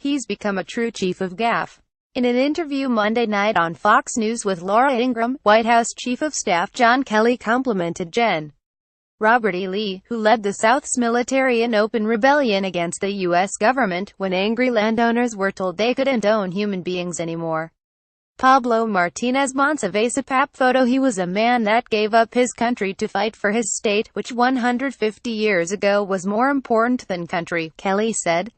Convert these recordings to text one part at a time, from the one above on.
he's become a true chief of gaffe. In an interview Monday night on Fox News with Laura Ingraham, White House Chief of Staff John Kelly complimented Gen. Robert E. Lee, who led the South's military in open rebellion against the U.S. government, when angry landowners were told they couldn't own human beings anymore. Pablo Martinez Monsivais, a pap photo. He was a man that gave up his country to fight for his state, which 150 years ago was more important than country, Kelly said.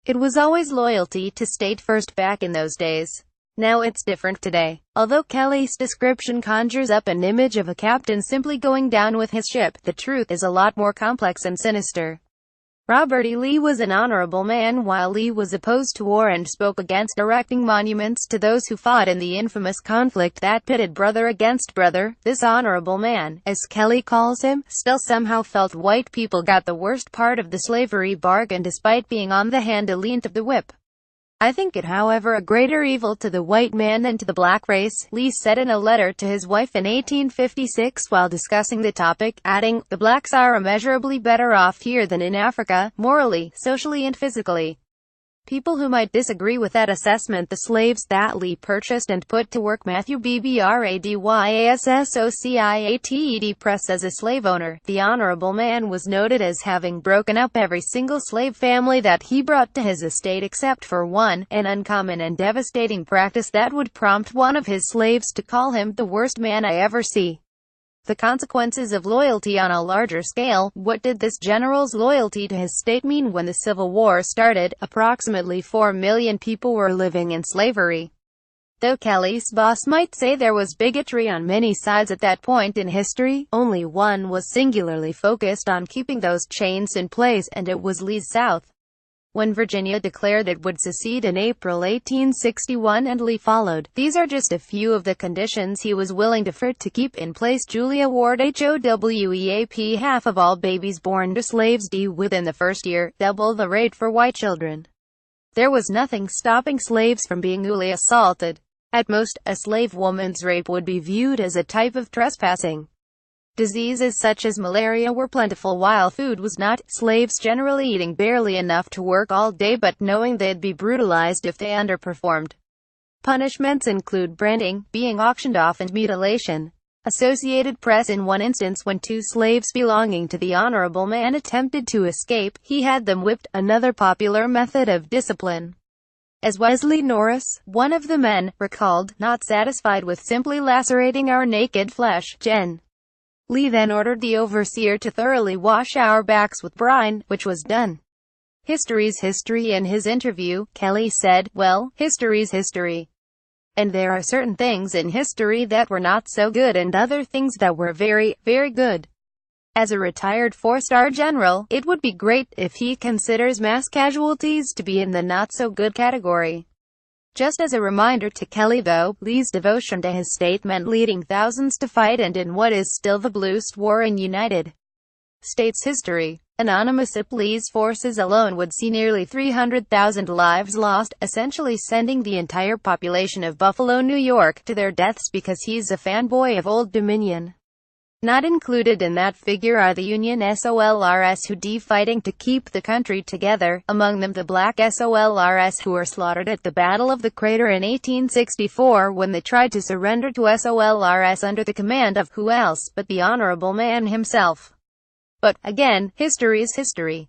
It was always loyalty to state first back in those days. Now it's different today. Although Kelly's description conjures up an image of a captain simply going down with his ship, the truth is a lot more complex and sinister. Robert E. Lee was an honorable man. While Lee was opposed to war and spoke against erecting monuments to those who fought in the infamous conflict that pitted brother against brother, this honorable man, as Kelly calls him, still somehow felt white people got the worst part of the slavery bargain despite being on the handle of the whip. I think it, however, a greater evil to the white man than to the black race, Lee said in a letter to his wife in 1856 while discussing the topic, adding, "The blacks are immeasurably better off here than in Africa, morally, socially and physically." People who might disagree with that assessment. The slaves that Lee purchased and put to work. Matthew B. Bradyassociated Press. As a slave owner, the honorable man was noted as having broken up every single slave family that he brought to his estate except for one, an uncommon and devastating practice that would prompt one of his slaves to call him the worst man I ever see. The consequences of loyalty on a larger scale. What did this general's loyalty to his state mean when the Civil War started? Approximately 4 million people were living in slavery. Though Kelly's boss might say there was bigotry on many sides at that point in history, only one was singularly focused on keeping those chains in place, and it was Lee's South. When Virginia declared it would secede in April 1861 and Lee followed, these are just a few of the conditions he was willing to keep in place. Julia Ward, HOWEAP. Half of all babies born to slaves within the first year, double the rate for white children. There was nothing stopping slaves from being assaulted. At most, a slave woman's rape would be viewed as a type of trespassing. Diseases such as malaria were plentiful while food was not, slaves generally eating barely enough to work all day but knowing they'd be brutalized if they underperformed. Punishments include branding, being auctioned off and mutilation. Associated Press. In one instance, when 2 slaves belonging to the honorable man attempted to escape, he had them whipped, another popular method of discipline. As Wesley Norris, one of the men, recalled, "Not satisfied with simply lacerating our naked flesh, Gen. Lee then ordered the overseer to thoroughly wash our backs with brine, which was done." History's history. In his interview, Kelly said, "Well, history's history. And there are certain things in history that were not so good and other things that were very, very good. As a retired 4-star general, it would be great if he considers mass casualties to be in the not-so-good category." Just as a reminder to Kelly, though, Lee's devotion to his state meant leading thousands to fight and in what is still the bluest war in United States history. Anonymous. Lee's forces alone would see nearly 300,000 lives lost, essentially sending the entire population of Buffalo, New York, to their deaths because he's a fanboy of Old Dominion. Not included in that figure are the Union SOLRS who died fighting to keep the country together, among them the black SOLRS who were slaughtered at the Battle of the Crater in 1864 when they tried to surrender to SOLRS under the command of who else but the honorable man himself. But, again, history's history.